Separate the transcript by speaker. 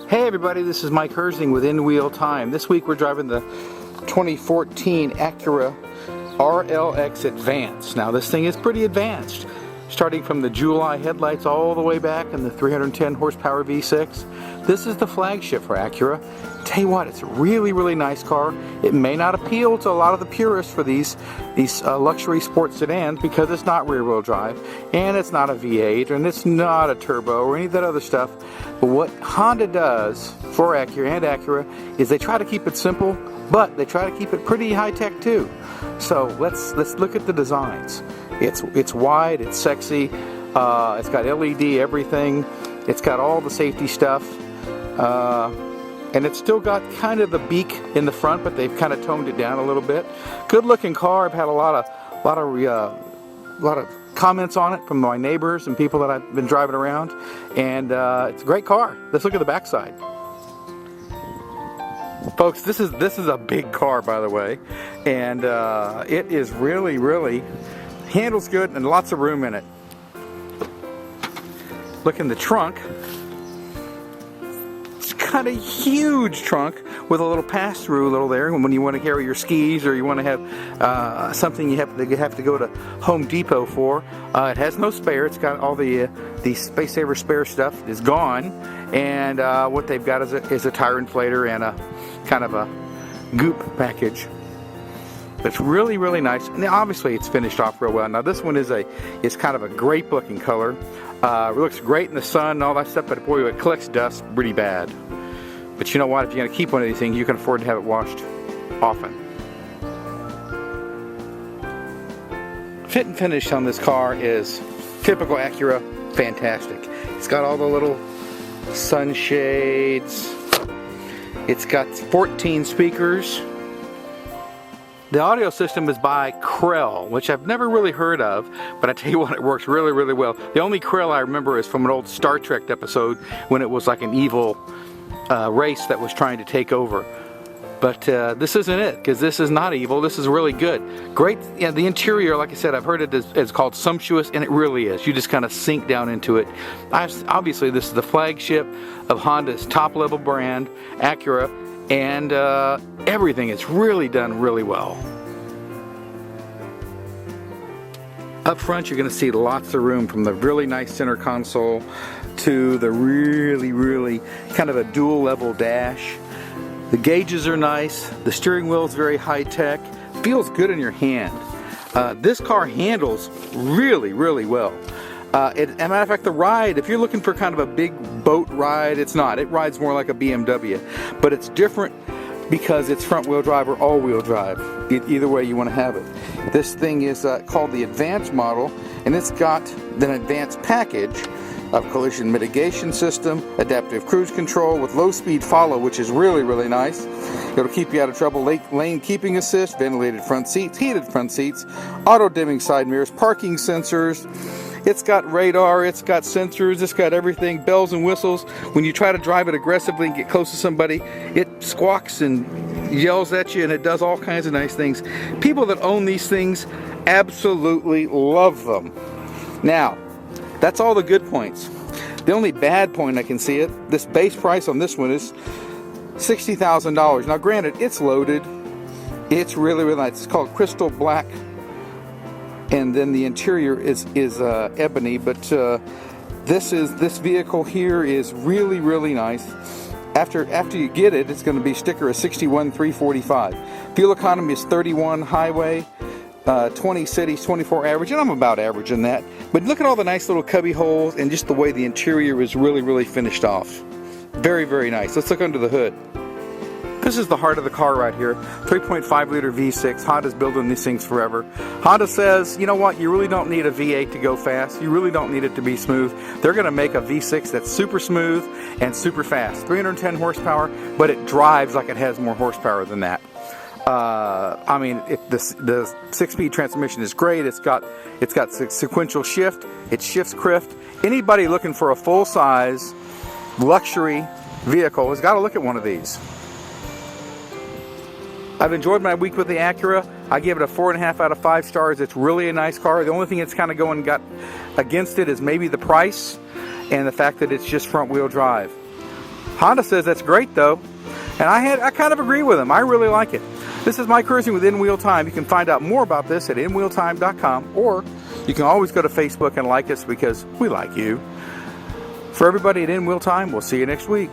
Speaker 1: Hey everybody, this is Mike Herzing with In Wheel Time. This week we're driving the 2014 Acura RLX Advance. Now this thing is pretty advanced, starting from the jewel eye headlights all the way back in the 310 horsepower V6. This is the flagship for Acura. Tell you what, it's a really nice car. It may not appeal to a lot of the purists for these luxury sports sedans because it's not rear wheel drive and it's not a V8 and it's not a turbo or any of that other stuff. But what Honda does for Acura is they try to keep it simple, but they try to keep it pretty high tech too. So let's look at the designs. It's wide, it's sexy, it's got LED everything, it's got all the safety stuff. And it's still got kind of the beak in the front, but they've kind of toned it down a little bit. Good looking car. I've had a lot of comments on it from my neighbors and people that I've been driving around, and it's a great car. Let's look at the backside. Folks, this is a big car, by the way, and it is really handles good and lots of room in it. Look in the trunk. Got a huge trunk with a little pass-through little there when you want to carry your skis or you want to have something you have to go to Home Depot for. It has no spare. It's got all the Space Saver spare stuff is gone, and what they've got is a tire inflator and a kind of a goop package. It's really nice, and obviously it's finished off real well. Now this one is kind of a grape looking color. It looks great in the sun and all that stuff, but boy, it collects dust pretty bad. But you know what, if you're going to keep one of these things, you can afford to have it washed often. Fit and finish on this car is typical Acura, fantastic. It's got all the little sunshades. It's got 14 speakers. The audio system is by Krell, which I've never really heard of, but I tell you what, it works really well. The only Krell I remember is from an old Star Trek episode when it was like an evil race that was trying to take over. But this isn't it, because this is not evil. This is really good. Great. Yeah, the interior, like I said, I've heard it is called sumptuous, and it really is. You just kind of sink down into it. Obviously, this is the flagship of Honda's top-level brand, Acura, and everything is really done really well. Up front, you're going to see lots of room, from the really nice center console to the really kind of a dual level dash. The gauges are nice. The steering wheel is very high tech. Feels good in your hand. This car handles really well. As a matter of fact, the ride, if you're looking for kind of a big boat ride, it's not. It rides more like a BMW, but it's different because it's front wheel drive or all wheel drive. Either way you want to have it. This thing is called the Advanced model, and it's got an advanced package of collision mitigation system, adaptive cruise control with low speed follow, which is really nice. It'll keep you out of trouble. Lane keeping assist, ventilated front seats, heated front seats, auto dimming side mirrors, parking sensors. It's got radar, it's got sensors, it's got everything, bells and whistles. When you try to drive it aggressively and get close to somebody, it squawks and yells at you, and it does all kinds of nice things. People that own these things absolutely love them. Now, that's all the good points. The only bad point I can see this base price on this one is $60,000. Now granted, it's loaded. It's really nice. It's called Crystal Black. And then the interior is ebony, but this vehicle here is really nice. After you get it, it's going to be sticker of $61,345. Fuel economy is 31 highway, 20 cities, 24 average, and I'm about average in that. But look at all the nice little cubby holes and just the way the interior is really finished off. Very nice. Let's look under the hood. This is the heart of the car right here. 3.5 liter V6. Honda's building these things forever. Honda says, you know what, you really don't need a V8 to go fast. You really don't need it to be smooth. They're going to make a V6 that's super smooth and super fast. 310 horsepower, but it drives like it has more horsepower than that. I mean, the 6-speed transmission is great. It's got sequential shift. It shifts crisp. Anybody looking for a full-size luxury vehicle has got to look at one of these. I've enjoyed my week with the Acura. I give it a 4.5 out of 5 stars. It's really a nice car. The only thing that's kind of got against it is maybe the price and the fact that it's just front wheel drive. Honda says that's great though, and I kind of agree with them. I really like it. This is my cruising with In Wheel Time. You can find out more about this at inwheeltime.com, or you can always go to Facebook and like us because we like you. For everybody at In Wheel Time, we'll see you next week.